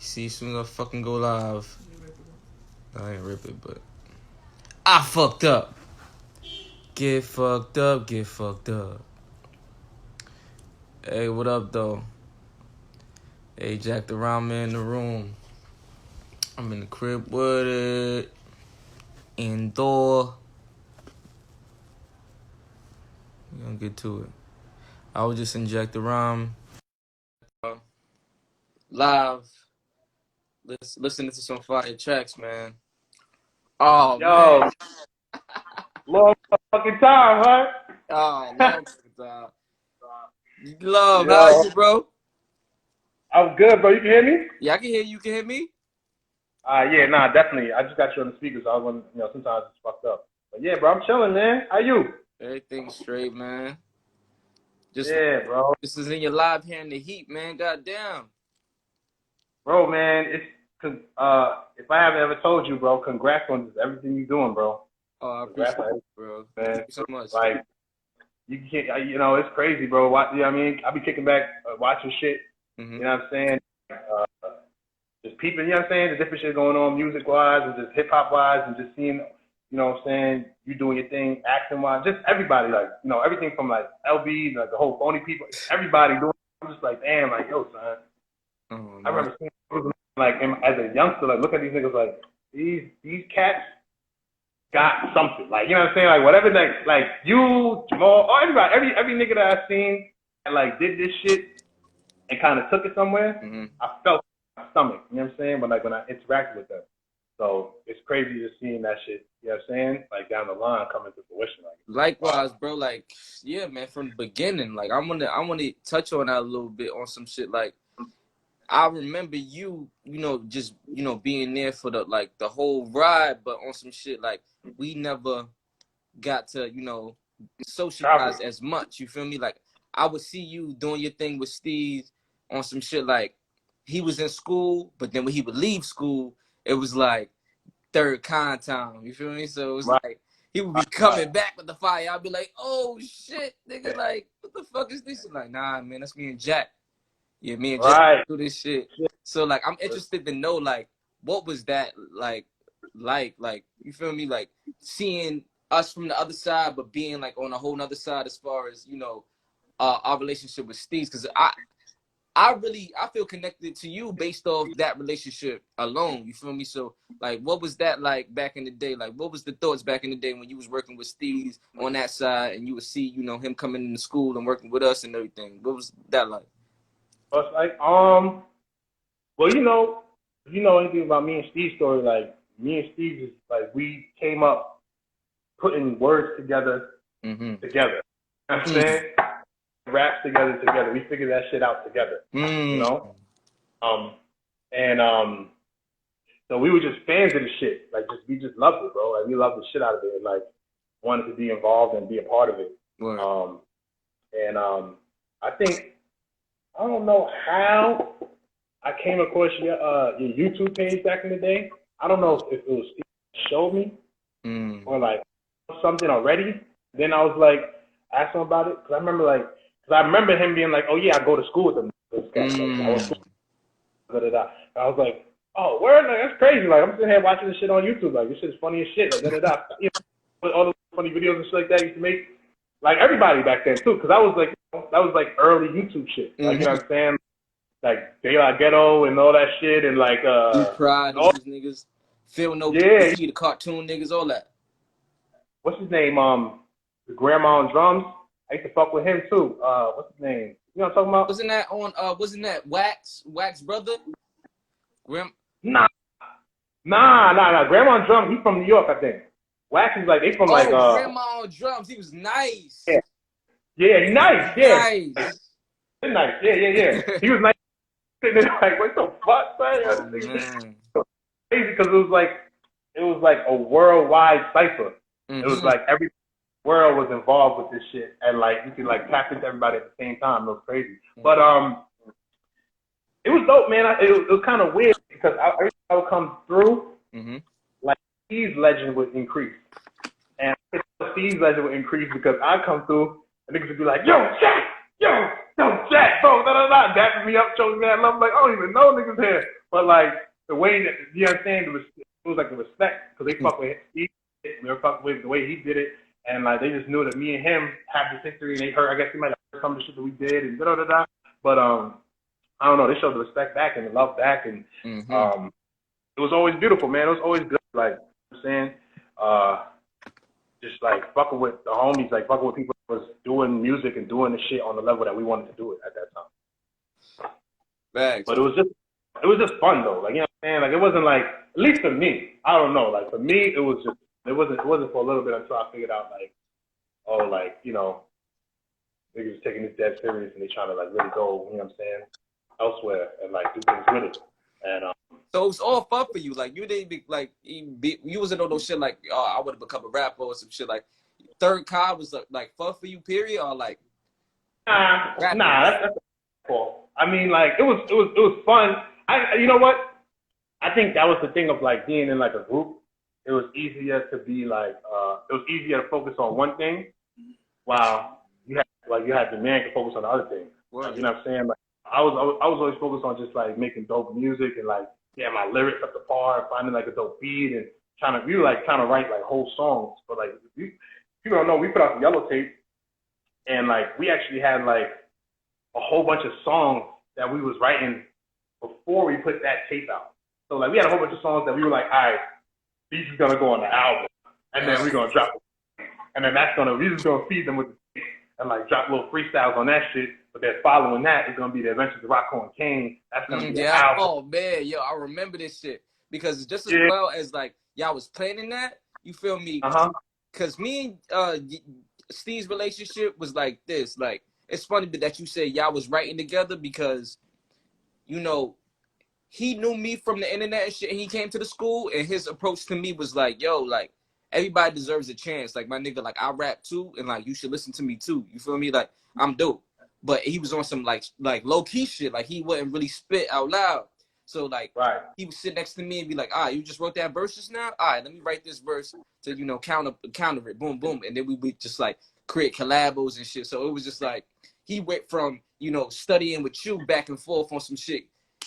See, soon gonna fucking go live. I ain't rip it, but I fucked up. Get fucked up, get fucked up. Hey, what up, though? Hey, Jack the Rhyme in the room. I'm in the crib with it. Indoor. We're gonna get to it. I was just in Jack the Rhyme. Live. Listening to some fire tracks, man. Oh, Yo, man. long fucking time, huh? Oh, long time. Love, how Yo, you, bro? I'm good, bro. You can hear me? Yeah, I can hear you. You can hear me? Yeah, nah, definitely. I just got you on the speaker, so I was, sometimes it's fucked up. But yeah, bro, I'm chilling, man. How you? Everything straight, man. Just Yeah, bro. this is in your live here in the heat, man. Goddamn. Bro, man, if I haven't ever told you, bro, congrats on everything you're doing, bro. Oh, I Congrats appreciate on it, bro. everything, Thank man. you so much. Like, you can't, it's crazy, bro. You know what I mean? I be kicking back, watching shit. Mm-hmm. You know what I'm saying? Just peeping, you know what I'm saying? The different shit going on music-wise and just hip-hop-wise and just seeing, you know what I'm saying, you doing your thing, acting-wise, just everybody, like, everything from, like, LB, like, the whole phony people, everybody doing it. I'm just like, damn, like, yo, son. Oh, I remember seeing, like, as a youngster, like, look at these niggas, like, these cats got something. Like, you know what I'm saying? Like, whatever, like you, Jamal, or everybody, every nigga that I've seen that, like, did this shit and kind of took it somewhere, I felt my stomach, you know what I'm saying? But like when I interacted with them. So it's crazy just seeing that shit, you know what I'm saying? Like down the line coming to fruition. Likewise, bro. Like, yeah, man, from the beginning. Like, I wanna touch on that a little bit on some shit. Like, I remember you, just, being there for the whole ride, but on some shit like we never got to, socialize as much. You feel me? Like, I would see you doing your thing with STEEZ on some shit like he was in school, but then when he would leave school, it was like third con time. You feel me? So it was like he would be coming back with the fire. I'd be like, oh shit, nigga, like, what the fuck is this? Like, nah, man, that's me and Jack. Yeah, me and Jack do this shit. So like I'm interested to know like what was that like you feel me? Like seeing us from the other side but being like on a whole nother side as far as, our relationship with STEEZ. Because I feel connected to you based off that relationship alone. You feel me? So like what was that like back in the day? Like what was the thoughts back in the day when you was working with STEEZ on that side and you would see, him coming into school and working with us and everything? What was that like? But like, well, if you know anything about me and Steve's story, like me and Steve is like we came up putting words together. You know what I'm saying? Raps together. We figured that shit out together. You know? So we were just fans of the shit. Like we just loved it, bro. Like we loved the shit out of it and like wanted to be involved and be a part of it. I think I don't know how I came across your YouTube page back in the day. I don't know if it was Steve showed me or like something already. Then I was like, asked him about it because I remember him being like, oh yeah, I go to school with them. I was like, oh, word, like that's crazy. Like I'm sitting here watching this shit on YouTube. Like this shit's funny as shit. Like all the funny videos and shit like that used to make. Like everybody back then too, because that was like early YouTube shit. Like you know what I'm saying? Like De La Ghetto and all that shit and like Pride, all these niggas. Phil No PC, the cartoon niggas, all that. What's his name? The Grandma on Drums. I used to fuck with him too. What's his name? You know what I'm talking about? Wasn't that Wax brother? Nah. Grandma on Drums, he's from New York, I think. Wax is like they from like Grandma on Drums, he was nice. Yeah, nice, yeah. Nice. Yeah. He was nice. Sitting there like, what the fuck, man? Crazy because it was like a worldwide cipher. It was like every world was involved with this shit, and like you could like tap into everybody at the same time. It was crazy, but it was dope, man. It was kind of weird because every time I would come through, like STEEZ legend would increase, and STEEZ legend would increase because I come through and niggas would be like, yo, Jack, bro, dapping me up, showing me that love. I'm like, I don't even know niggas here. But like the way that you understand, it was like the respect because they fuck with he, they were fucking with the way he did it, and like they just knew that me and him had this history, and they heard. I guess they might have heard some of the shit that we did and da da da. But I don't know. They showed the respect back and the love back, and it was always beautiful, man. It was always good. Like I'm saying, just like fucking with the homies, like fucking with people that was doing music and doing the shit on the level that we wanted to do it at that time. Thanks. But it was just fun though. Like you know what I'm saying? Like it wasn't like, at least for me, I don't know. Like for me, it was just it wasn't for a little bit until I figured out like, oh, like you know, niggas taking this dead serious and they trying to like really go, you know what I'm saying, elsewhere and like do things with it. And so it was all fun for you. Like you didn't be like you wasn't on no shit like I would have become a rapper or some shit. Like Third Car was like fun for you, period, or like nah, that's cool. I mean, like it was fun. You know what? I think that was the thing of like being in like a group. It was easier to be like it was easier to focus on one thing, while you had the man to focus on the other thing. Like, you know what I'm saying? Like I was always focused on just like making dope music and like getting my lyrics up to par, finding like a dope beat and trying to write like whole songs. But like people don't know, we put out the Yellow Tape, and like we actually had like a whole bunch of songs that we was writing before we put that tape out. So like we had a whole bunch of songs that we were like, all right, these is gonna go on the album, and then we're gonna drop it, and then we're just gonna feed them with the tape and like drop little freestyles on that shit. But then following that is gonna be the Adventures of Rocco and Kane. That's gonna be the album. Oh man, yo, I remember this shit because just as well as like y'all was planning that, you feel me? Because me and STEEZ relationship was like this. Like it's funny that you say y'all was writing together because, you know, he knew me from the internet and shit. And he came to the school, and his approach to me was like, yo, like, everybody deserves a chance. Like, my nigga, like, I rap too, and, like, you should listen to me too. You feel me? Like, I'm dope. But he was on some, like low-key shit. Like, he wouldn't really spit out loud. So, like, he would sit next to me and be like, all right, you just wrote that verse just now? All right, let me write this verse to, you know, counter it. Boom, boom. And then we would just, like, create collabos and shit. So, it was just, like, he went from, you know, studying with you back and forth on some shit,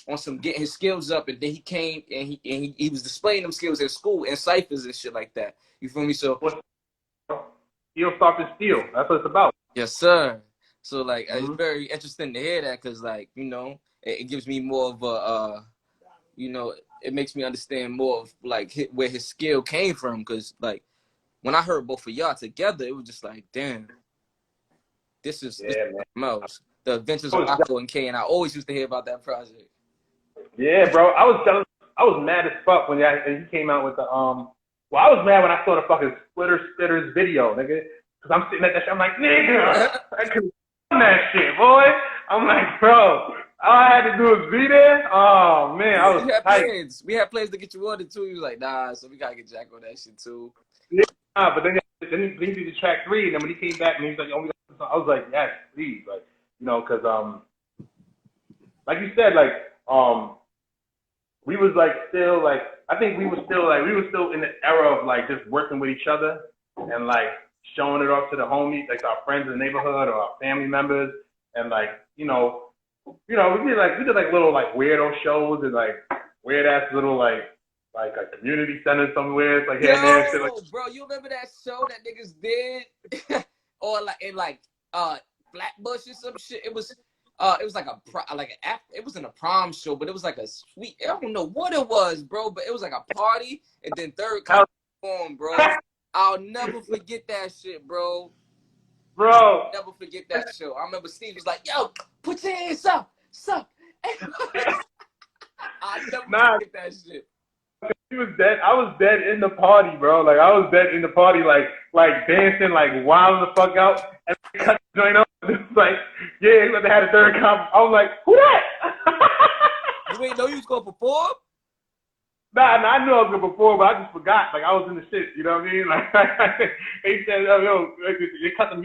on some getting his skills up, and then he came and he was displaying them skills at school and ciphers and shit like that. You feel me? So Steel sharpens steel. That's what it's about. Yes, sir. So like it's very interesting to hear that because like, you know, it gives me more of a you know, it makes me understand more of like where his skill came from. Because like when I heard both of y'all together, it was just like, damn, this is most the Adventures of Rocco and Kane. I always used to hear about that project. Yeah, bro. I was mad as fuck when he came out with the Well, I was mad when I saw the fucking Splitters video, nigga. Cause I'm sitting at that shit. I'm like, nigga, I couldn't do that shit, boy. I'm like, bro, all I had to do was be there. Oh man, I was tight. We had plans to get you on it too. He was like, nah, so we gotta get Jack on that shit too. Yeah, but then he did the track 3, and then when he came back and he was like, oh, I was like, yes, please, like, you know, cause like you said, like we was like still like I think we were still in the era of like just working with each other and like showing it off to the homies, like our friends in the neighborhood or our family members, and like we did like little like weirdo shows and like weird ass little like a community center somewhere. It's like here and there, shit like. Bro, you remember that show that niggas did, or like in like Flatbush or some shit? It was like it wasn't a prom show, but it was like a sweet. I don't know what it was, bro, but it was like a party, and then Third Car performed, bro. I'll never forget that shit, bro. Bro, never forget that show. I remember Steve was like, "Yo, put your hands up, suck." I never forget that shit. He was dead. I was dead in the party, bro. Like I was dead in the party, like dancing, like wilding the fuck out, and cut the joint up. It was like, yeah, they had a Third Car. I was like, who that? You ain't know you was gonna perform? Nah, I knew I was gonna perform, but I just forgot. Like I was in the shit, you know what I mean? Like they said, oh, yo, they cut the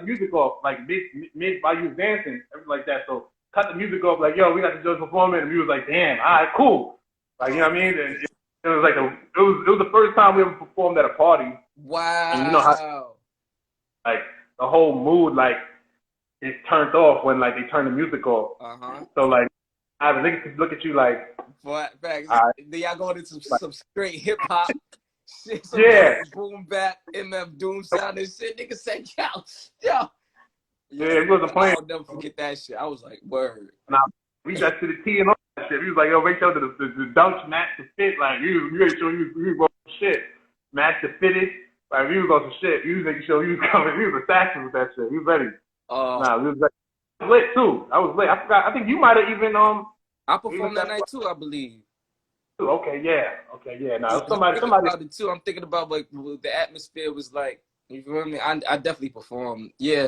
music off, like mid while you was dancing, everything like that. So cut the music off, like, yo, we got to judge performing, and we was like, damn, all right, cool. Like, you know what I mean? And it was like it was the first time we ever performed at a party. Wow. And you know how like the whole mood like is turned off when like they turn the music off. So like niggas could look at you like, boy, facts. all Then y'all going into right, some straight hip hop shit, some yeah, boom bap, MF Doom sound and shit. Niggas said, yo. yeah, he wasn't playing. I'll never forget that shit. I was like, word. Nah, we got to the T and all that shit. We was like, yo, make sure that the dunks match the fit. Like, you make sure you go some shit. Match the fitted. Like, we was on some shit. We was making sure he was coming. He was assassin with that shit. He was ready. Nah, we was like, I was lit too. I was lit. I forgot. I think you might have even I performed that night too, I believe. Okay, yeah. Now somebody. Somebody. Too. I'm thinking about like what the atmosphere was like. You feel me? I definitely performed. Yeah,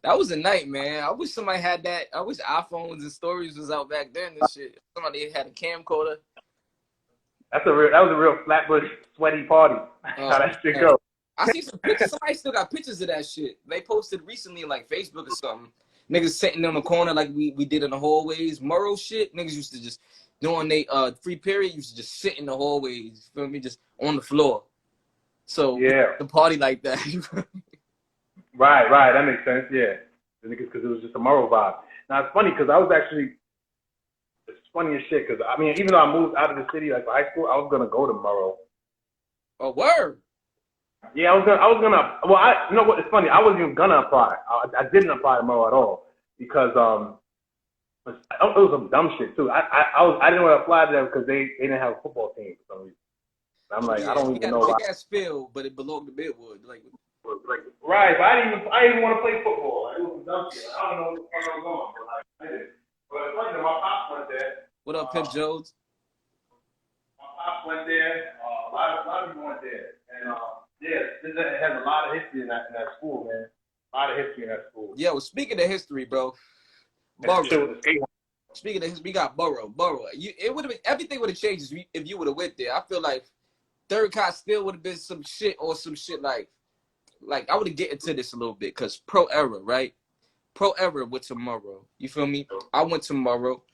that was a night, man. I wish somebody had that. I wish iPhones and stories was out back then. And shit. Somebody had a camcorder. That was a real Flatbush sweaty party. How that shit go? I see some pictures. Somebody still got pictures of that shit. They posted recently, like Facebook or something. Niggas sitting in the corner like we did in the hallways. Murrow shit. Niggas used to just during they free period used to just sit in the hallways. Feel me? Just on the floor. So yeah, the party like that. right. That makes sense. Yeah, because it was just a moral vibe. Now it's funny because I was actually. It's funny as shit because I mean, even though I moved out of the city like for high school, I was gonna go to Murrow. A word. Yeah, I was gonna. Well, you know what? It's funny. I wasn't even gonna apply. I didn't apply to Murrow at all because it was some dumb shit too. I didn't want to apply to them because they didn't have a football team for some reason. I'm like, I don't even know why. Big ass field, but it belonged to Midwood. Like, right, but I didn't even want to play football. It was some dumb shit. I don't know what the fuck I was going, but like, I did. But it's funny that my pops went there. What up, Pimp Jones? My pops went there. A lot of people went there, and yeah, it has a lot of history in that school, man. A lot of history in that school. Yeah, well, speaking of history, bro. Speaking of history, we got Borough. It would have been everything would have changed if you would have went there. I feel like Third Cot still would have been some shit like I would have get into this a little bit because Pro Era, right? Pro Era went tomorrow. You feel me? I went tomorrow.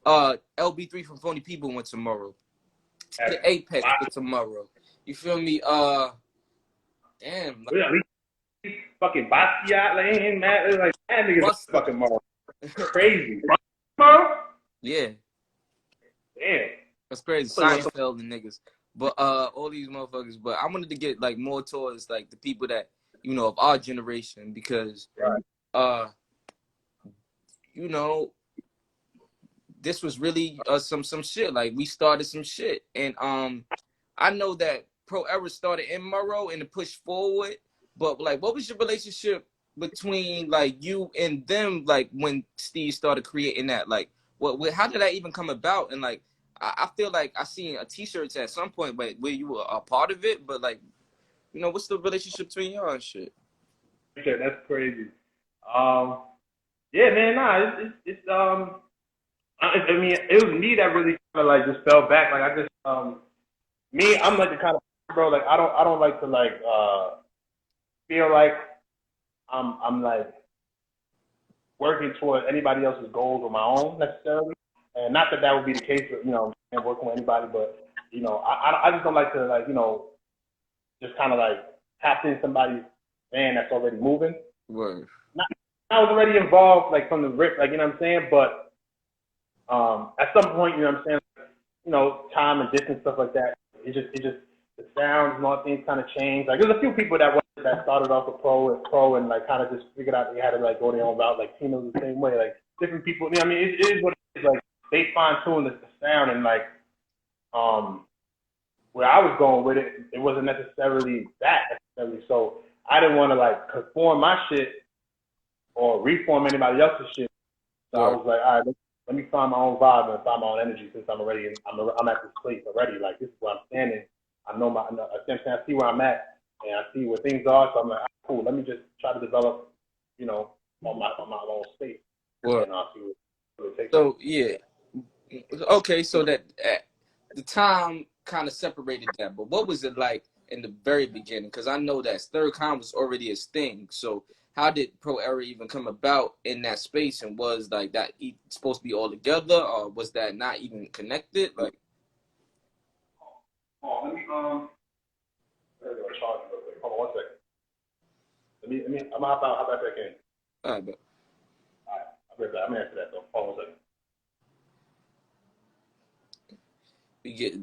LB3 from Phony People went tomorrow. The Apex went tomorrow. You feel me? Damn. Fucking Basquiat Lane, man. It's like, that nigga's fucking Murrow. Crazy. Murrow? Yeah. Damn. That's crazy. Seinfeld and niggas. But all these motherfuckers. But I wanted to get like more towards like the people that, you know, of our generation because you know, this was really some shit. Like we started some shit. And I know that Pro Era started in Murrow and to push forward. But like what was your relationship between like you and them like when STEEZ started creating that? Like how did that even come about? And like I feel like I seen a t-shirts at some point but where you were a part of it, but like, you know, what's the relationship between y'all and shit? Okay, that's crazy. Yeah, man, nah, it's I mean, it was me that really kind of like just fell back. Like I just me, I'm like the kind of bro, like I don't like to like feel like I'm like working toward anybody else's goals or my own necessarily. And not that would be the case with, you know, working with anybody, but, you know, I just don't like to, like, you know, just kind of like tap in somebody's van that's already moving. Word. I was already involved, like, from the rip, like, you know what I'm saying? But at some point, you know what I'm saying, you know, time and distance, stuff like that, it just the sounds and all things kind of changed. Like, there's a few people that started off with pro and like kind of just figured out they had to like go their own route. Like Tino's the same way. Like different people. You know, I mean, it is what it is. Like they fine tune the sound and like where I was going with it, it wasn't necessarily that necessarily. So I didn't want to like conform my shit or reform anybody else's shit. So I was like, all right, let me find my own vibe and find my own energy since I'm at this place already. Like this is where I'm standing. I see where I'm at. And I see where things are, so I'm like, cool. Let me just try to develop, you know, on my own space. Well, and I'll see what it takes. So yeah, okay. So that the time kind of separated that, but what was it like in the very beginning? Because I know that Third Con was already his thing. So how did Pro Era even come about in that space? And was like that supposed to be all together, or was that not even connected? Like, let me hold on 1 second. I'm gonna hop back in. all right, but All right, I'm gonna answer that though. Hold on 1 second. We get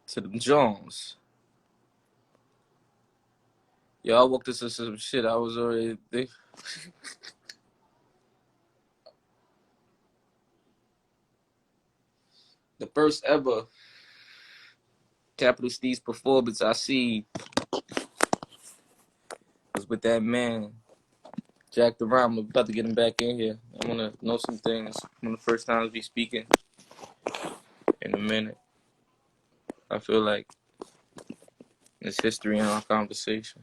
to them Jones. Yo, I walked into some shit. I was already there. The first ever Capital STEEZ performance I see was with that man, Jack the Rhyme. I'm about to get him back in here. I want to know some things. One of the first times we speaking in a minute. I feel like there's history in our conversation.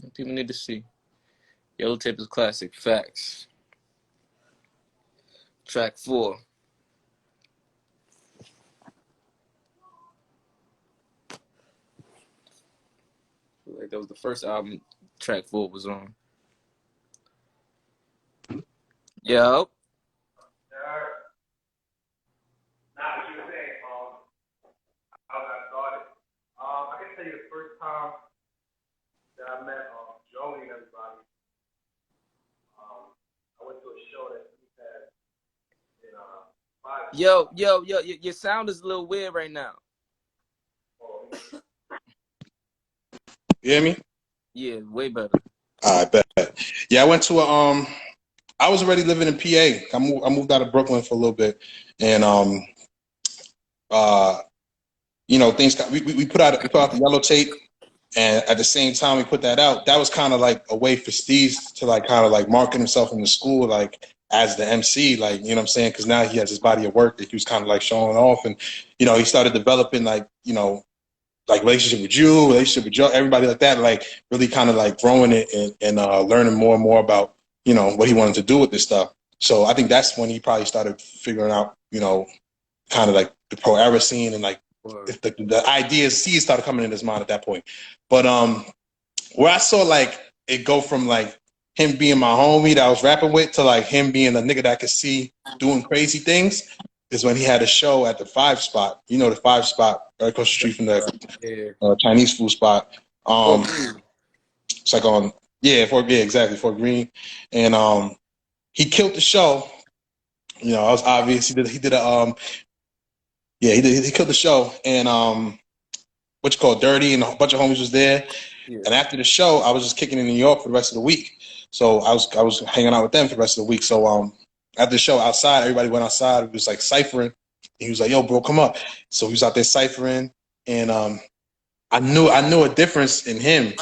I think we need to see. Yellow Tape is classic. Facts. Track 4. Like that was the first album track 4 was on. Yo. Nah, what you were saying, how that started. I can tell you the first time that I met Joey and everybody. I went to a show that he had in Your sound is a little weird right now. You hear me? Yeah, way better. I bet. Yeah, I went to a I was already living in PA. I moved out of Brooklyn for a little bit, and you know, things got, we put out the Yellow Tape, and at the same time we put that out, that was kind of like a way for STEEZ to like kind of like market himself in the school, like as the MC, like, you know what I'm saying? Because now he has his body of work that he was kind of like showing off, and you know, he started developing like, you know, like relationship with you, relationship with Joe, everybody like that, like really kind of like growing it and learning more and more about, you know, what he wanted to do with this stuff. So I think that's when he probably started figuring out, you know, kind of like the pro era scene and like the ideas STEEZ started coming in his mind at that point. But where I saw like it go from like him being my homie that I was rapping with to like him being a nigga that I could see doing crazy things is when he had a show at the 5 Spot. You know, the 5 Spot right across the street from the Chinese food spot. It's like on exactly, Fort Greene. And he killed the show. You know, I was obvious. He did a he killed the show, and what you call Dirty and a bunch of homies was there. Yeah. And after the show, I was just kicking in New York for the rest of the week. So I was hanging out with them for the rest of the week. So after the show outside, everybody went outside. It was like ciphering. And he was like, "Yo, bro, come up." So he was out there ciphering, and I knew a difference in him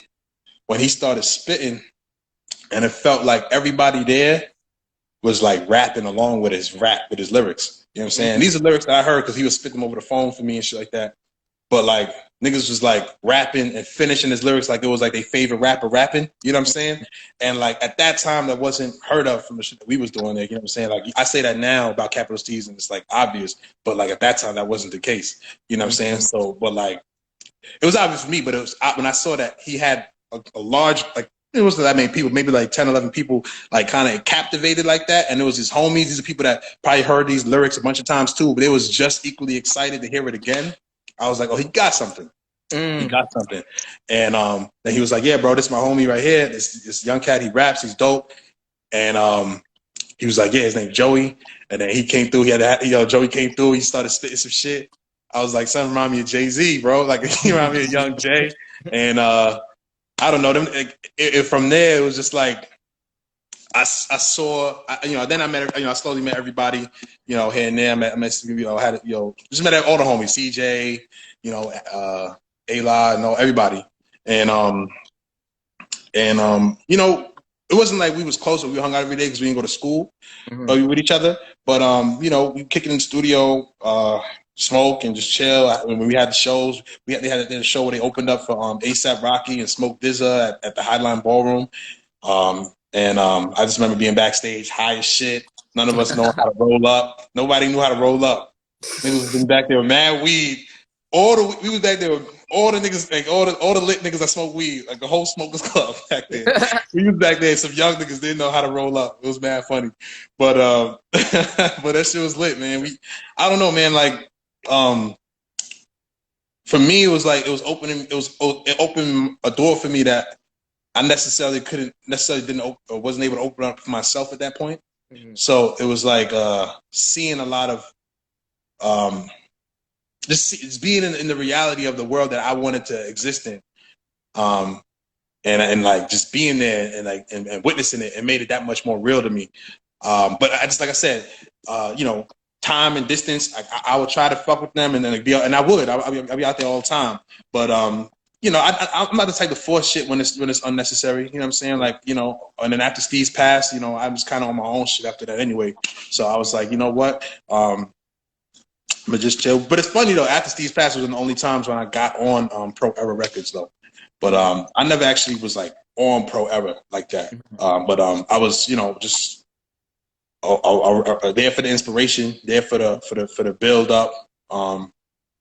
when he started spitting, and it felt like everybody there was like rapping along with his lyrics. You know what I'm saying? Mm-hmm. These are lyrics that I heard because he was spitting them over the phone for me and shit like that. But like niggas was like rapping and finishing his lyrics like it was like their favorite rapper rapping. You know what I'm saying? And like at that time, that wasn't heard of from the shit that we was doing there. You know what I'm saying? Like I say that now about Capital STEEZ and it's like obvious, but like at that time that wasn't the case. You know what I'm saying? So, but like it was obvious for me. But it was when I saw that he had a large like. It wasn't that many people, maybe like 10, 11 people, like kind of captivated like that. And it was his homies. These are people that probably heard these lyrics a bunch of times too, but they was just equally excited to hear it again. I was like, oh, he got something. He got something. And then he was like, yeah, bro, this is my homie right here. This young cat, he raps, he's dope. And he was like, yeah, his name's Joey. And then he came through. Joey came through. He started spitting some shit. I was like, son, remind me of Jay-Z, bro. Like, he remind me of Young Jay. And I don't know. From there, it was just like I saw. Then I met. I slowly met everybody. You know, here and there. I met just met all the homies. CJ. Ayla. Everybody. And it wasn't like we was close. We hung out every day because we didn't go to school with each other. But we kick it in the studio. Smoke and just chill. When we had the shows, they had a show where they opened up for ASAP Rocky and Smoke DZA at the Highline Ballroom. I just remember being backstage high as shit. None of us know how to roll up. Nobody knew how to roll up. Niggas was back there with mad weed. We was back there with all the niggas, like all the lit niggas that smoke weed, like the whole smokers club back there. We was back there. Some young niggas didn't know how to roll up. It was mad funny, but but that shit was lit, man. I don't know, man. Like for me, it was like it opened a door for me that I wasn't able to open up for myself at that point. So it was like seeing a lot of just being in the reality of the world that I wanted to exist in. And like just being there and like and witnessing it, it made it that much more real to me. But I just, like I said, you know, time and distance, I would try to fuck with them and then be, and I would, I'll be out there all the time. But you know, I'm not the type to force shit when it's unnecessary. You know what I'm saying? Like, you know, and then after STEEZ passed, you know, I was kind of on my own shit after that anyway. So I was like, you know what? But just chill. But it's funny though. After STEEZ passed was the only times when I got on Pro Era Records though. But I never actually was like on Pro Era like that. But I was, you know, just there for the inspiration, there for the build up.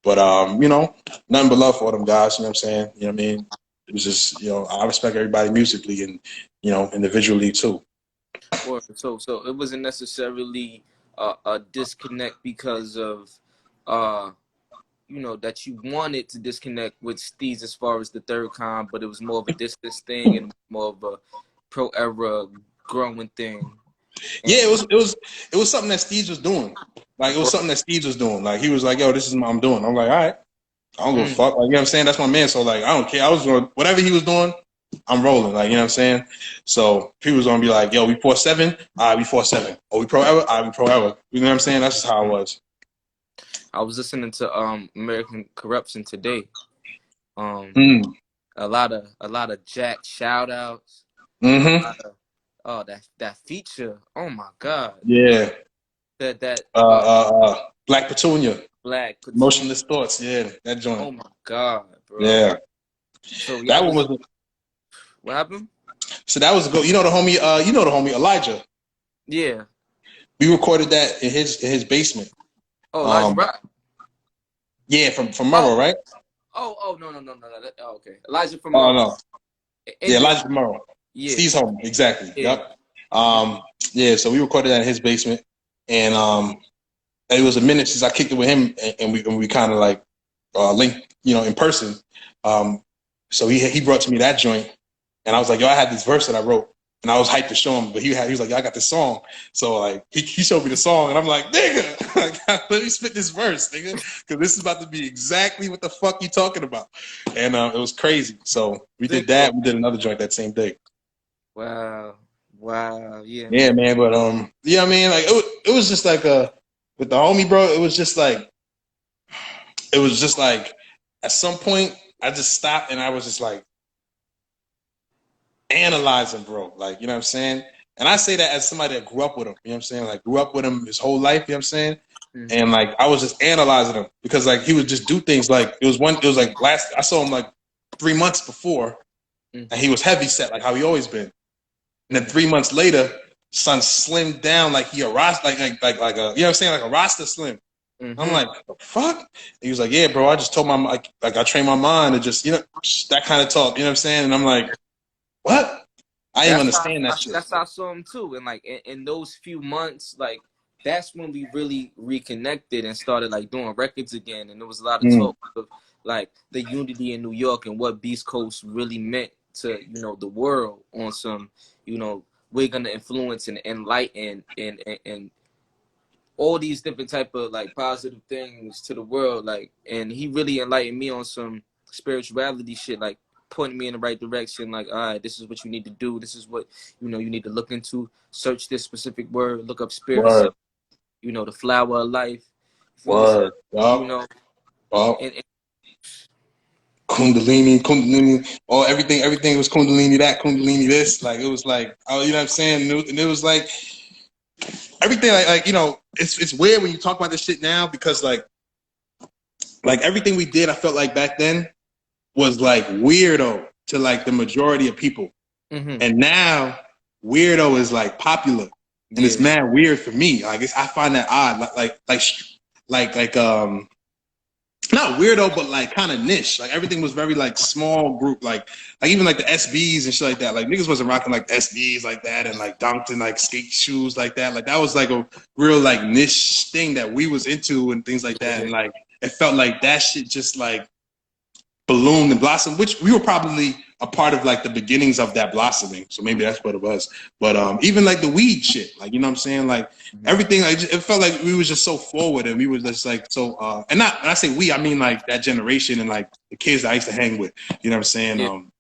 But you know, nothing but love for them guys. You know what I'm saying? You know what I mean? It was just, you know, I respect everybody musically and, you know, individually too. So it wasn't necessarily a disconnect because of you know, that you wanted to disconnect with STEEZ as far as the third con, but it was more of a distance thing and more of a Pro Era growing thing. And yeah, it was something that STEEZ was doing. Like, it was something that STEEZ was doing. Like, he was like, yo, this is what I'm doing. I'm like, all right. I don't give a fuck. Like, you know what I'm saying? That's my man. So, like, I don't care. I was doing whatever he was doing, I'm rolling. Like, you know what I'm saying? So, people was going to be like, yo, we 4-7? All right, we 4-7. Oh, we Pro Ever? All right, we Pro Ever. You know what I'm saying? That's just how it was. I was listening to American Corruption today. A lot of Jakk shout outs. Oh, that feature. Oh my God. Yeah. That Black Petunia. Black Petunia. Motionless Thoughts. Yeah, that joint. Oh my God, bro. Yeah. So that one was. What happened? So that was a go. You know the homie Elijah. Yeah. We recorded that in his basement. Oh, Elijah Rock. Yeah, from Murrow, right? Oh no. Oh, okay. Elijah from no. Yeah, Elijah from Murrow. Yeah. STEEZ home, exactly. Yeah. Yep. Yeah, so we recorded that in his basement, and it was a minute since I kicked it with him, and we kind of like linked, you know, in person. So he brought to me that joint, and I was like, yo, I had this verse that I wrote, and I was hyped to show him, but he was like, yo, I got this song. So like he showed me the song, and I'm like, nigga, like, let me spit this verse, nigga, because this is about to be exactly what the fuck you talking about. And it was crazy. So we did that. We did another joint that same day. Wow, yeah. Yeah, man. But yeah, I mean, like it was just like with the homie, bro. It was just like at some point I just stopped and I was just like analyzing, bro. Like, you know what I'm saying? And I say that as somebody that grew up with him. You know what I'm saying? Like, grew up with him his whole life. You know what I'm saying? And like I was just analyzing him because like he would just do things like it was like I saw him like 3 months before, and he was heavy set like how he always been. And then 3 months later, son slimmed down like he a Rasta, like a, you know what I'm saying, like a Rasta slim. I'm like, what the fuck? And he was like, yeah, bro, I just told my like I trained my mind to just, you know, that kind of talk. You know what I'm saying? And I'm like, what? I didn't understand that shit. That's how I saw him too. And like in those few months, like that's when we really reconnected and started like doing records again. And there was a lot of talk of like the unity in New York and what Beast Coast really meant to, you know, the world on some, you know, we're gonna influence and enlighten and all these different type of like positive things to the world. Like, and he really enlightened me on some spirituality shit, like pointing me in the right direction. Like, all right, this is what you need to do. This is what, you know, you need to look into. Search this specific word. Look up spirit. You know, the flower of life. Word. You know. And Kundalini, oh, everything was Kundalini that, Kundalini this. Like, it was like, oh, you know what I'm saying? And it was like, everything, like you know, it's weird when you talk about this shit now because, like everything we did, I felt like back then was, like, weirdo to, like, the majority of people. And now, weirdo is, like, popular. And it's mad weird for me. Like, I find that odd. Like, not weirdo, but like kind of niche. Like everything was very like small group. Like even like the SBs and shit like that. Like niggas wasn't rocking like SBs like that and like dunked in like skate shoes like that. Like that was like a real like niche thing that we was into and things like that. And like it felt like that shit just like bloomed and blossomed, which we were probably a part of like the beginnings of that blossoming. So maybe that's what it was. But even like the weed shit, like, you know what I'm saying? Like everything, like it felt like we was just so forward, and we was just like so and not when I say we, I mean like that generation and like the kids that I used to hang with. You know what I'm saying?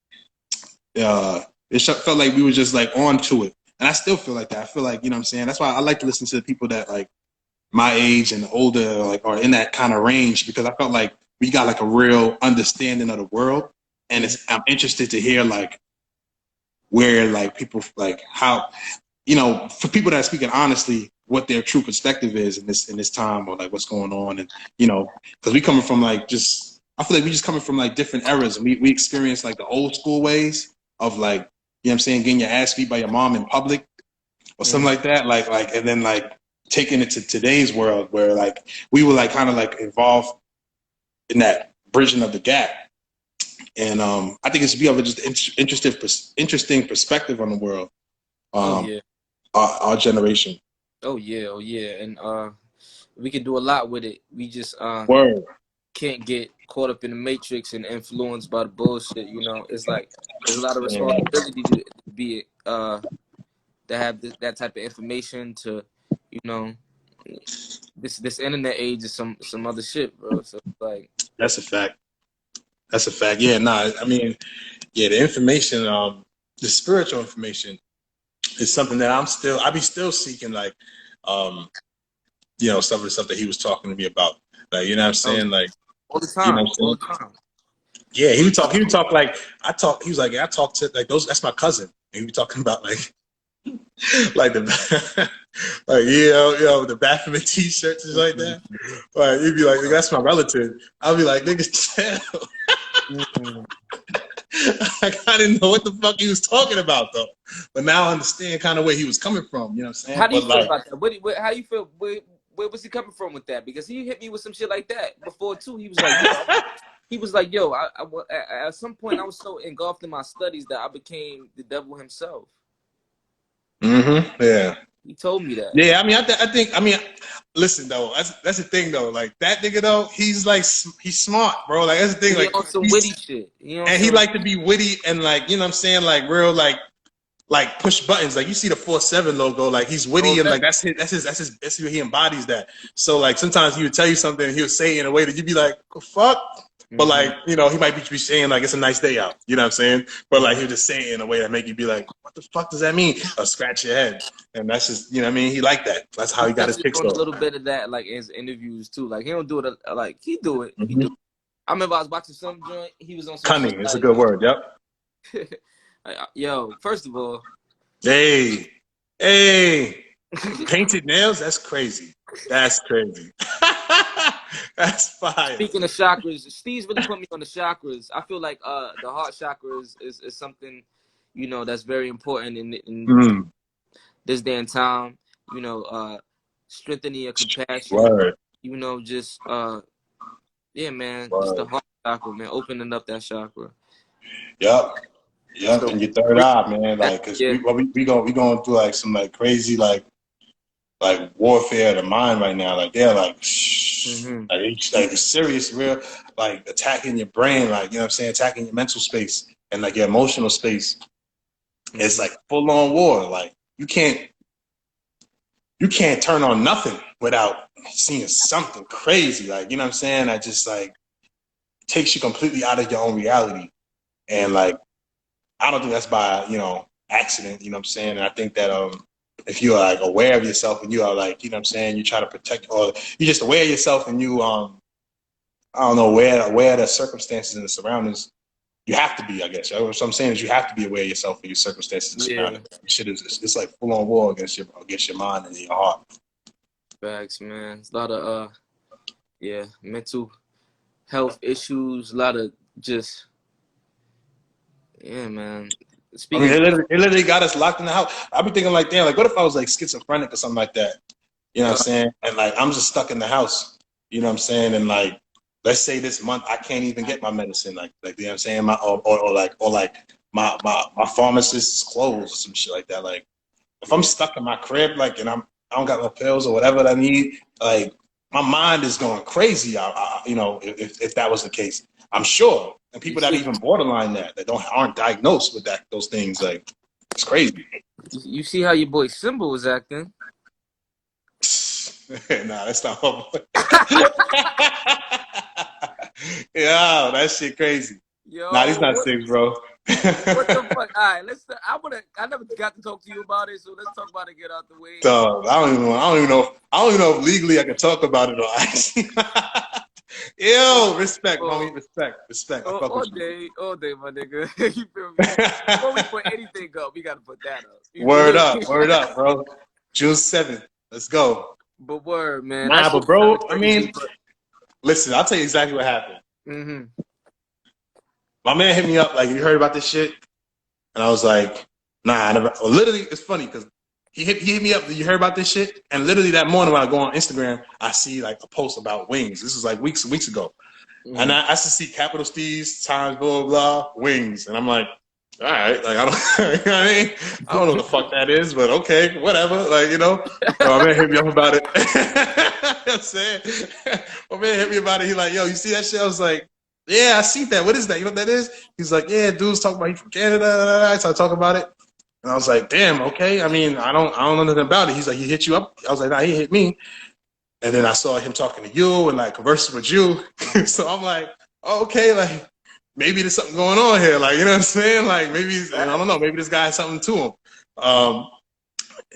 Yeah. It felt like we were just like on to it. And I still feel like that. I feel like, you know what I'm saying? That's why I like to listen to the people that like my age and older, like, are in that kind of range, because I felt like we got like a real understanding of the world, and I'm interested to hear like where like people like how, you know, for people that are speaking honestly, what their true perspective is in this time, or like what's going on, and you know, because we coming from like I feel like we just coming from like different eras, and we experience like the old school ways of like, you know what I'm saying, getting your ass beat by your mom in public or something like that, like and then like taking it to today's world where like we were like kind of like involved in that bridging of the gap. And I think it's we have a just interesting perspective on the world. Our generation. Oh yeah, and we can do a lot with it. We just can't get caught up in the matrix and influenced by the bullshit. You know, it's like there's a lot of responsibility to be to have that type of information. To, you know, this internet age is some other shit, bro. So like that's a fact. That's a fact. Yeah, nah. I mean, yeah, the information, the spiritual information, is something that I be still seeking. Like, you know, some of the stuff that he was talking to me about. Like, you know what I'm saying? Like, all the time, you know what I'm saying? all the time. Yeah, he would talk like he was like, I talk to like those. That's my cousin. And he was talking about like, like the like the Baphomet T-shirts and like that. Like he'd be like, that's my relative. I'll be like, niggas, chill. Like, I didn't know what the fuck he was talking about though, but now I understand kind of where he was coming from. You know what I'm saying? How do you feel about that? How you feel? Where was he coming from with that? Because he hit me with some shit like that before too. He was like, yo, at some point I was so engulfed in my studies that I became the devil himself. Yeah. He told me that. Yeah, I mean, I think, listen though, that's the thing though. Like that nigga though, he's like he's smart, bro. Like that's the thing. He like on some witty shit, and he like to be witty and like, you know what I'm saying, like real like push buttons. Like you see the 4-7 logo, like he's witty and like that's what he embodies that. So like sometimes he would tell you something and he would say it in a way that you'd be like, "The fuck." But like, you know, he might be saying like it's a nice day out. You know what I'm saying? But like he'll just say it in a way that make you be like, what the fuck does that mean? Or scratch your head. And that's just, you know what I mean? He like that. That's how he got his kicks off. A little bit of that like in his interviews too. Like he don't do it like he do it. He do it. I remember I was watching some joint. He was on some cunning. It's a good word. Yep. Yo, first of all, hey, painted nails. That's crazy. That's crazy. That's fire. Speaking of chakras, STEEZ really put me on the chakras. I feel like the heart chakra is something, you know, that's very important in this day and time. You know, strengthening your compassion. Word. You know, just yeah, man, Word. just the heart chakra, man, opening up that chakra. Yep. So, and your third eye, man. Like, cause we going through like some like crazy like warfare of the mind right now. Like they're like, like serious, real, like attacking your brain, like, you know what I'm saying, attacking your mental space and like your emotional space. It's like full on war. Like you can't turn on nothing without seeing something crazy. Like, you know what I'm saying? That just like takes you completely out of your own reality. And like, I don't think that's by, you know, accident, you know what I'm saying? And I think that if you are like aware of yourself and you are like, you know what I'm saying, you try to protect, or you're just aware of yourself and you I don't know, aware of the circumstances and the surroundings, you have to be, I guess. What I'm saying is you have to be aware of yourself and your circumstances and surroundings. Shit it's like full on war against your mind and your heart. Facts, man. It's a lot of mental health issues, a lot of just man. I mean, it literally got us locked in the house. I've been thinking like, damn, like what if I was like schizophrenic or something like that? You know what I'm saying? And like I'm just stuck in the house. You know what I'm saying? And like, let's say this month I can't even get my medicine. Like you know what I'm saying? My pharmacist is closed or some shit like that. Like if I'm stuck in my crib, like, and I don't got no pills or whatever that I need, like my mind is going crazy. You know, if that was the case, I'm sure. And people that even borderline that aren't diagnosed with those things, like it's crazy. You see how your boy Simba was acting? Nah, that's not my boy. Yeah, that shit crazy. Yo, nah, he's not 6, bro. What the fuck? All right, let's. I never got to talk to you about it, so let's talk about it. Get out the way. So I don't even know if legally I can talk about it or actually. Ew, respect, homie, respect. All day, my nigga. You feel me? Before we put anything up, we gotta put that up. Word up, bro. June 7th, let's go. But word, man. Nah, but bro, I mean, listen, I'll tell you exactly what happened. My man hit me up like, you heard about this shit? And I was like, nah, I never. Well, literally, it's funny because he hit me up. You heard about this shit? And literally that morning when I go on Instagram, I see like a post about wings. This was like weeks ago. And I see capital STEEZ times blah, blah, blah, wings. And I'm like, all right, like, I don't, you know what I mean? I don't know what the fuck that is, but okay, whatever. Like, you know, so my man hit me up about it. You know what I'm saying? My man hit me about it. He like, yo, you see that shit? I was like, yeah, I see that. What is that? You know what that is? He's like, yeah, dude's talking about he from Canada. So I talk about it. And I was like, damn, okay. I mean, I don't know nothing about it. He's like, he hit you up? I was like, nah, he hit me. And then I saw him talking to you and like conversing with you. So I'm like, oh, okay, like maybe there's something going on here. Like, you know what I'm saying? Like maybe, I don't know, maybe this guy has something to him.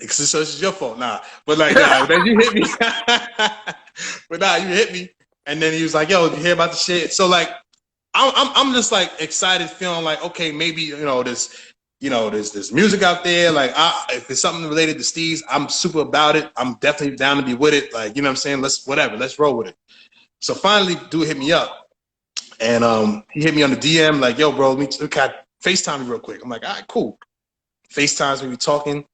So it's your fault. Nah. But like, nah, then you hit me. But nah, you hit me. And then he was like, yo, you hear about the shit? So like, I'm just like excited, feeling like, okay, maybe, there's this music out there. Like, if it's something related to STEEZ, I'm super about it. I'm definitely down to be with it. Like, you know what I'm saying? Let's roll with it. So finally, dude hit me up. And he hit me on the DM, like, yo, bro, FaceTime me real quick. I'm like, all right, cool. FaceTimes, we be talking.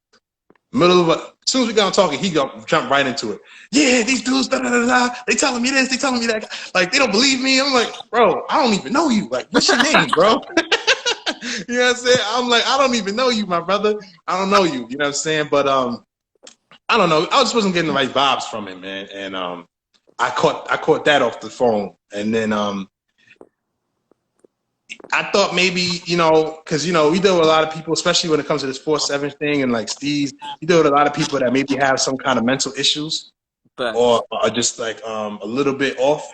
As soon as we got on talking, he jump right into it. Yeah, these dudes, da da da da. They telling me this, they telling me that. Like, they don't believe me. I'm like, bro, I don't even know you. Like, what's your name, bro? You know what I'm saying? I'm like, I don't even know you, my brother. I don't know you. You know what I'm saying? But I don't know. I just wasn't getting the right vibes from him, man. And I caught that off the phone. And then I thought maybe, because, we deal with a lot of people, especially when it comes to this 4/7 thing and like STEEZ, you deal with a lot of people that maybe have some kind of mental issues or are just like a little bit off.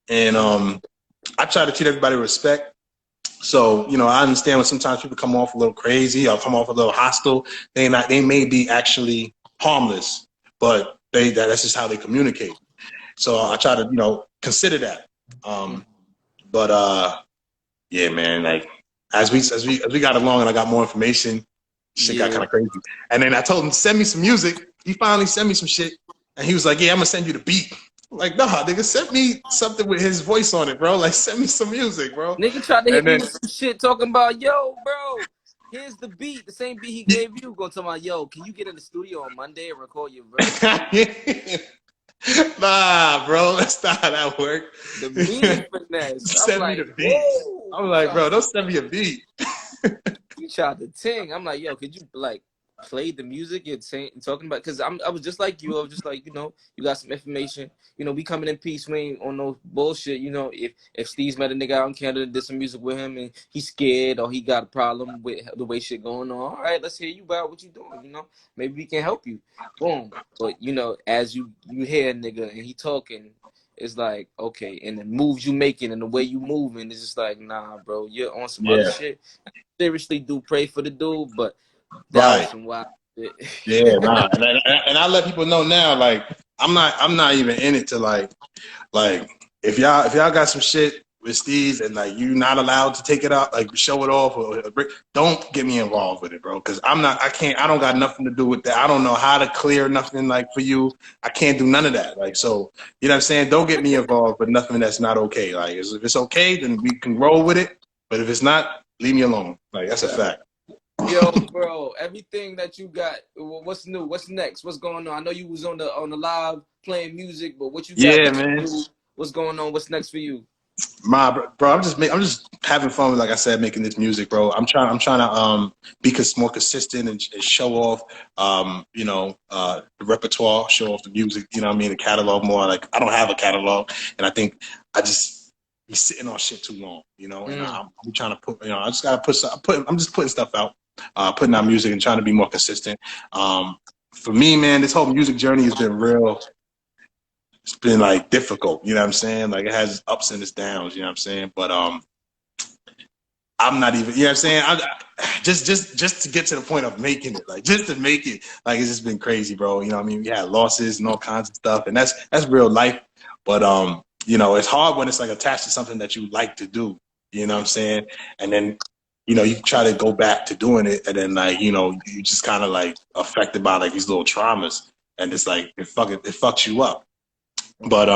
And I try to treat everybody with respect. So, I understand when sometimes people come off a little crazy or come off a little hostile. They may be actually harmless, but that's just how they communicate. So I try to, consider that. Yeah, man, like as we got along and I got more information, shit got kind of crazy. And then I told him to send me some music. He finally sent me some shit. And he was like, yeah, I'm gonna send you the beat. I'm like, nah, nigga, send me something with his voice on it, bro. Like, send me some music, bro. Nigga tried to hit me with some shit talking about, yo, bro, here's the beat, the same beat he gave you. Go tell my, yo, can you get in the studio on Monday and record your verse? Nah, bro, that's not how that works. The mean finesse. Send me the beat. I'm like, bro, don't send me a beat. You tried to ting. I'm like, yo, could you like play the music you're talking about? Because I was just like you. I was just like, you got some information. We coming in peace. We ain't on no bullshit. If STEEZ met a nigga out in Canada, did some music with him, and he's scared or he got a problem with the way shit going on. All right, let's hear you about what you doing. Maybe we can help you. Boom. But as you hear a nigga and he talking, it's like, okay, and the moves you making and the way you moving, it's just like, nah, bro, you're on some other shit. Seriously, do pray for the dude, but that was some wild shit. Yeah, nah. And I let people know now, like, I'm not even in it to like if y'all got some shit with STEEZ and like you're not allowed to take it out, like show it off or don't get me involved with it, bro. Because I don't got nothing to do with that. I don't know how to clear nothing like for you. I can't do none of that. Like, so, you know what I'm saying? Don't get me involved with nothing that's not okay. Like, if it's okay, then we can roll with it. But if it's not, leave me alone. Like, that's a fact. Yo, bro, everything that you got, what's new? What's next? What's going on? I know you was on the live playing music, but what you got? Yeah, man. What's going on? What's next for you? Bro, I'm just having fun. Like I said, making this music, bro. I'm trying to be more consistent and show off, the repertoire, show off the music. You know what I mean? The catalog more. Like I don't have a catalog, and I think I just be sitting on shit too long. You know, and I'm trying to put. I just gotta I'm just putting stuff out, putting out music and trying to be more consistent. For me, man, this whole music journey has been real. It's been like difficult, you know what I'm saying? Like it has its ups and its downs, you know what I'm saying? But I'm not even, you know what I'm saying? Just to get to the point of making it, like just to make it, like it's just been crazy, bro. You know what I mean? We had losses and all kinds of stuff, and that's real life. But it's hard when it's like attached to something that you like to do, you know what I'm saying? And then you try to go back to doing it, and then like you just kind of like affected by like these little traumas, and it's like it fucks you up. But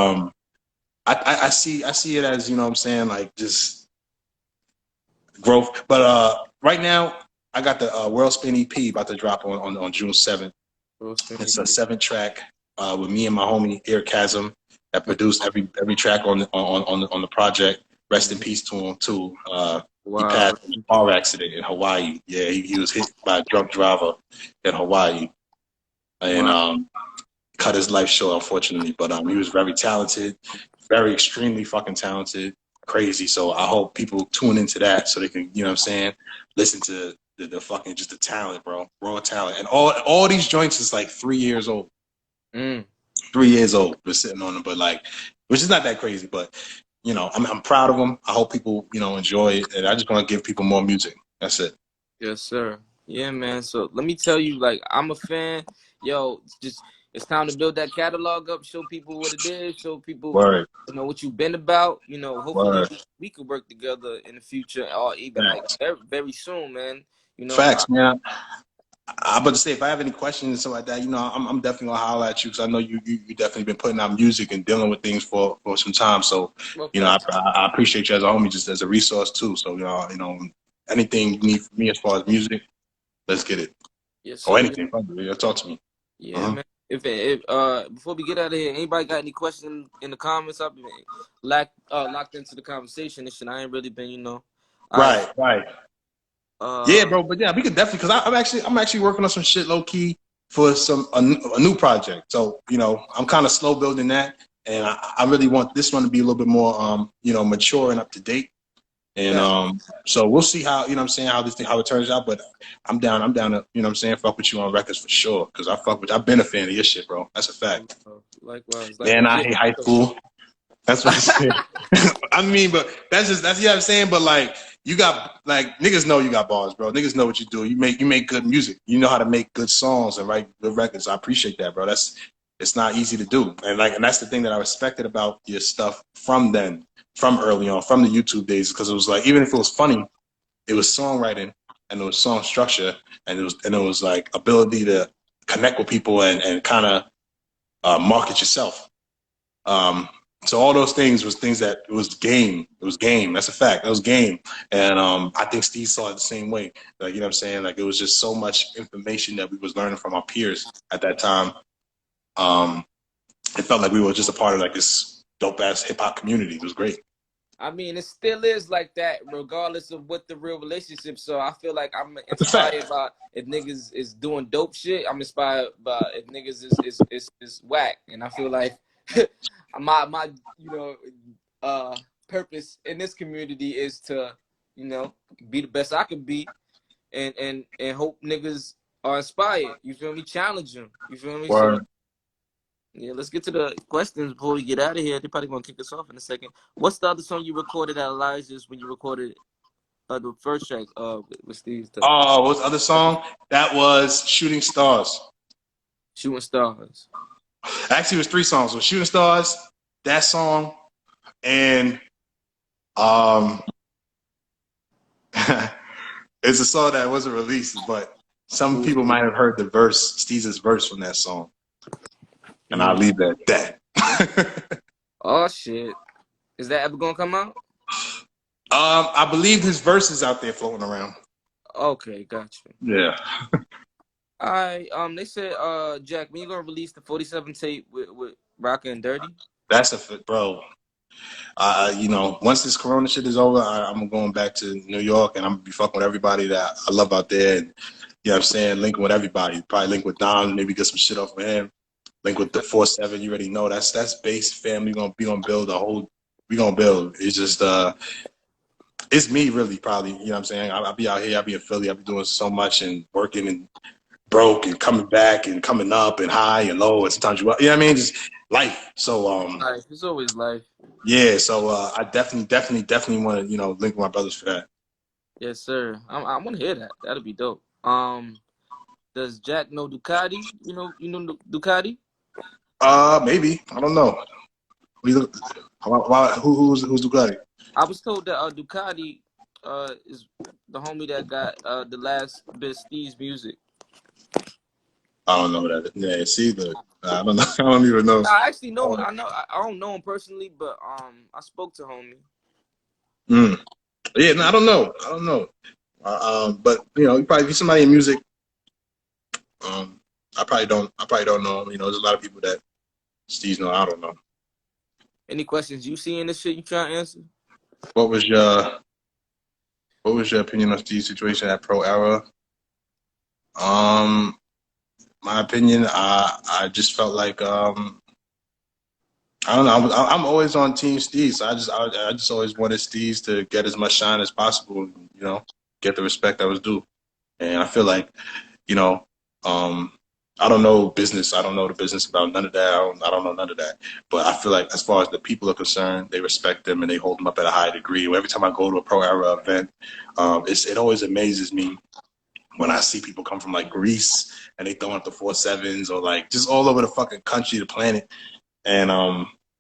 I see it as, you know what I'm saying, like just growth. But right now I got the World Spin EP about to drop on June 7th. It's a 7-track with me and my homie Air Chasm that produced every track on the project. Rest in peace to him too. He passed in a car accident in Hawaii. Yeah, he was hit by a drunk driver in Hawaii. And cut his life short, unfortunately. But he was very talented, very extremely fucking talented, crazy. So I hope people tune into that so they can, you know what I'm saying, listen to the fucking just the talent, bro, raw talent. And all these joints is like 3 years old. 3 years old. We're sitting on them, but like, which is not that crazy. But I'm proud of them. I hope people enjoy it, and I just want to give people more music. That's it. Yes, sir. Yeah, man. So let me tell you, like, I'm a fan. Yo, it's time to build that catalog up, show people what it is, show people what you've been about. Hopefully we could work together in the future, or even like very, very soon, man. Facts, man. I'm about to say, if I have any questions and stuff like that, I'm definitely gonna holler at you, because I know you definitely been putting out music and dealing with things for some time. So I appreciate you as a homie, just as a resource too. So anything you need from me as far as music, let's get it. Yes, or anything. Talk to me. Yeah, man. If before we get out of here, anybody got any questions in the comments? I've been locked into the conversation and shit. I ain't really been, Right. Yeah, bro. But yeah, we could definitely, because I'm actually working on some shit low key for a new project. So I'm kind of slow building that, and I really want this one to be a little bit more mature and up to date. And so we'll see how, how it turns out. But I'm down to, fuck with you on records for sure. Because I've been a fan of your shit, bro. That's a fact. Likewise. Man, I hate high school. That's what I'm saying. I mean, but that's what I'm saying. But like, you got, like, niggas know you got bars, bro. Niggas know what you do. You make good music. You know how to make good songs and write good records. I appreciate that, bro. It's not easy to do. And that's the thing that I respected about your stuff from early on, from the YouTube days, because it was like, even if it was funny, it was songwriting and it was song structure, and it was like ability to connect with people and kind of market yourself. So all those things was things that it was game. It was game. That's a fact. It was game. And I think STEEZ saw it the same way. Like, you know what I'm saying? Like, it was just so much information that we was learning from our peers at that time. It felt like we were just a part of like this dope ass hip hop community. It was great. I mean, it still is like that, regardless of what the real relationship. So I feel like I'm inspired by if niggas is doing dope shit. I'm inspired by if niggas is whack, and I feel like my purpose in this community is to be the best I could be, and hope niggas are inspired. You feel me? Challenge them. You feel me? So, yeah, let's get to the questions before we get out of here. They're probably gonna kick us off in a second. What's the other song you recorded at Elijah's when you recorded the first track with STEEZ? What's the other song? That was Shooting Stars. Shooting Stars. Actually, it was 3 songs. So Shooting Stars, that song, and it's a song that wasn't released, but some people might have heard the verse, STEEZ's verse from that song. And I'll leave it at that. Oh shit. Is that ever gonna come out? I believe his verse is out there floating around. Okay, gotcha. Yeah. All right. They said, Jack, when you gonna release the 47 tape with Rocka and Dirty? That's bro. You know, once this Corona shit is over, I'm going back to New York, and I'm gonna be fucking with everybody that I love out there. And, you know what I'm saying? Linking with everybody. Probably link with Dom, maybe get some shit off of him. Link with the 4-7. You already know that's base fam. We gonna build a whole. We gonna build. It's just it's me really probably. You know what I'm saying? I'll be out here. I'll be in Philly. I'll be doing so much and working and broke and coming back and coming up and high and low and sometimes you know what I mean, just life. So life. It's always life. yeah, so I definitely want to, you know, link with my brothers for that. Yes, sir. I want to hear that. That'll be dope. Does Jack know Ducati? You know Ducati? Maybe, I don't know. Who's Ducati? I was told that Ducati is the homie that got the last bit of STEEZ music. I don't know that. Yeah, see, I don't know. I don't even know. I actually know. I don't know him personally, but I spoke to homie. Yeah, no, I don't know. But you know, you probably be somebody in music. I probably don't know him. You know, there's a lot of people that STEEZ know. I don't know. Any questions you see in this shit you trying to answer? What was your opinion on STEEZ situation at Pro Era? My opinion, I just felt like I don't know. I'm always on Team STEEZ. I just always wanted STEEZ to get as much shine as possible. You know, get the respect that was due. And I feel like, you know, I don't know business. I don't know the business about none of that. I don't know none of that. But I feel like as far as the people are concerned, they respect them and they hold them up at a high degree. Every time I go to a Pro Era event, it always amazes me when I see people come from like Greece and they throwing up the 4-7s or like just all over the fucking country, the planet, and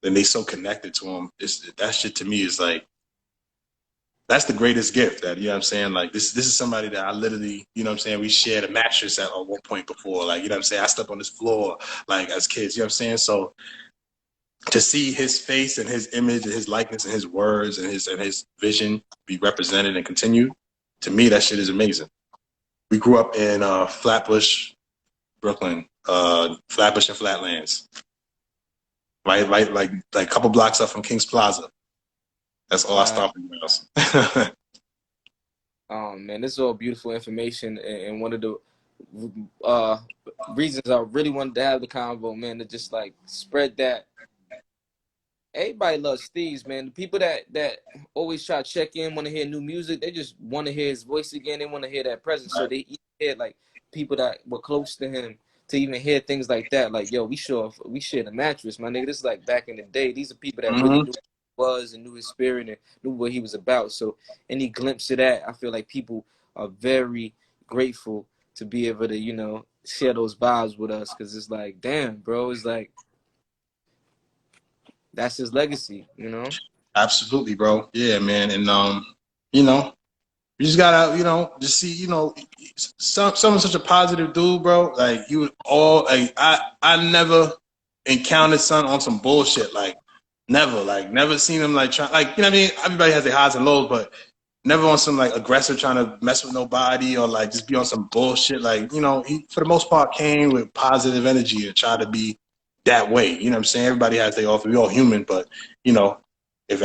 they so connected to them. That shit to me is like, that's the greatest gift. That, you know what I'm saying? Like this is somebody that I literally, you know what I'm saying, we shared a mattress at one point before. Like, you know what I'm saying? I slept on this floor like as kids, you know what I'm saying? So to see his face and his image and his likeness and his words and his vision be represented and continued, to me that shit is amazing. We grew up in Flatbush, Brooklyn, Flatbush and Flatlands, right, like a couple blocks up from King's Plaza. That's all I stopped in the house. Oh man, this is all beautiful information, and one of the reasons I really wanted to have the convo, man, to just like spread that. Everybody loves STEEZ, man. The people that always try to check in, want to hear new music, they just want to hear his voice again. They want to hear that presence. So they hear like people that were close to him to even hear things like that. Like, yo, we shared a mattress, my nigga. This is like back in the day. These are people that really knew who he was and knew his spirit and knew what he was about. So any glimpse of that, I feel like people are very grateful to be able to, you know, share those vibes with us, because it's like, damn, bro, it's like, that's his legacy, you know? Absolutely, bro. Yeah, man. And you know, you just gotta, you know, just see, you know, someone's such a positive dude, bro. Like, you would all like, I never encountered son on some bullshit. Like never seen him like try, like, you know what I mean? Everybody has their highs and lows, but never on some like aggressive trying to mess with nobody or like just be on some bullshit. Like, you know, he for the most part came with positive energy and tried to be that way. You know what I'm saying? Everybody has their off. We all human, but you know, if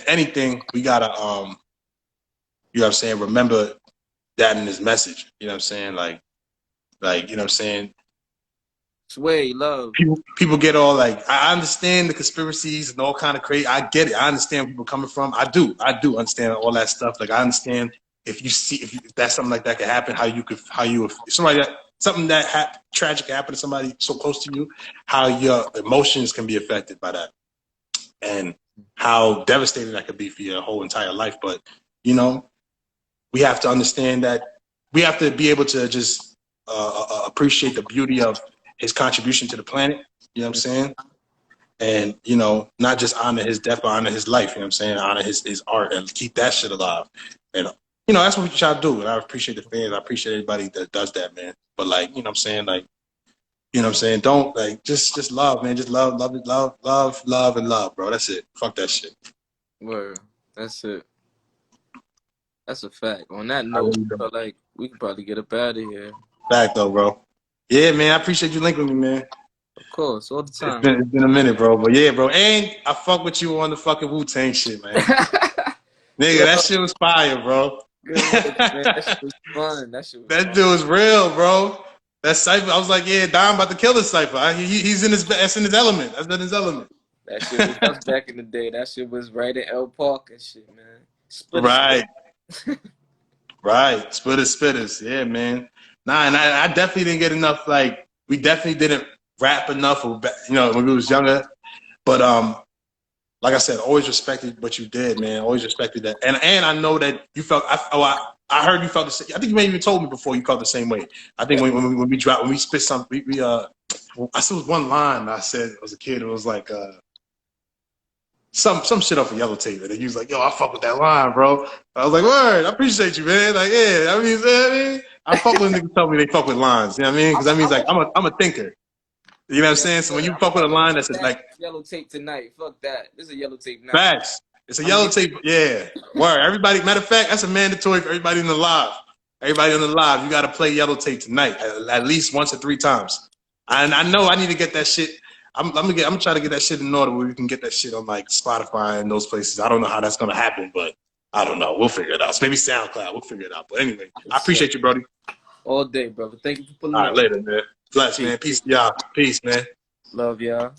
anything, we gotta you know what I'm saying, remember that in his message. You know what I'm saying? Like you know what I'm saying? Sway, love. People get all like, I understand the conspiracies and all kind of crazy. I get it. I understand where people coming from. I do understand all that stuff. Like, I understand if that's something like that could happen, if something that tragic happened to somebody so close to you, how your emotions can be affected by that, and how devastating that could be for your whole entire life. But you know, we have to understand that we have to be able to just appreciate the beauty of his contribution to the planet. You know what I'm saying? And, you know, not just honor his death, but honor his life. You know what I'm saying? Honor his art and keep that shit alive. And, you know, that's what we try to do. And I appreciate the fans. I appreciate everybody that does that, man. But, like, you know what I'm saying? Like, you know what I'm saying? Don't, like, just love, man. Just love, and love, bro. That's it. Fuck that shit. Word. That's it. That's a fact. On that note, like, we can probably get up out of here. Fact, though, bro. Yeah, man. I appreciate you linking with me, man. Of course, all the time. It's been a minute, bro. But yeah, bro. And I fuck with you on the fucking Wu-Tang shit, man. Nigga, that shit was fire, bro. Good looks, man. That shit was fun. That shit was That fun. dude was real, bro. That cipher, I was like, yeah, Dyme about to kill the cipher. He's in his, that's in his element. That's in his element. That shit was us back in the day. That shit was right in L Park and shit, man. Right. Right. Spitters. Yeah, man. Nah, and I definitely didn't get enough, like, we definitely didn't rap enough, or, you know, when we was younger. But, like I said, always respected what you did, man. Always respected that. And I know that you felt, I heard you felt the same. I think you maybe even told me before you felt the same way. I think when we spit something, I said one line I said as a kid. It was like, some shit off of Yellow Tape, and he was like, "Yo, I fuck with that line, bro." I was like, "Word, I appreciate you, man." Like, yeah, I fuck with niggas tell me they fuck with lines. You know what I mean? Because that means like I'm a thinker. You know what I'm saying? So when you fuck with a line that's like Yellow Tape tonight, fuck that. This is a Yellow Tape night. facts. It's a Yellow Tape, yeah. Word. Everybody. Matter of fact, that's a mandatory for everybody in the live. Everybody on the live, you got to play Yellow Tape tonight at least once or 3 times. And I know I need to get that shit. I'm gonna try to get that shit in order where we can get that shit on like Spotify and those places. I don't know how that's gonna happen, but I don't know. We'll figure it out. Maybe SoundCloud. We'll figure it out. But anyway, I appreciate you, Brody. All day, brother. Thank you for pulling up. All right, up. later, man. Bless, man. Peace, y'all. Peace, man. Love y'all.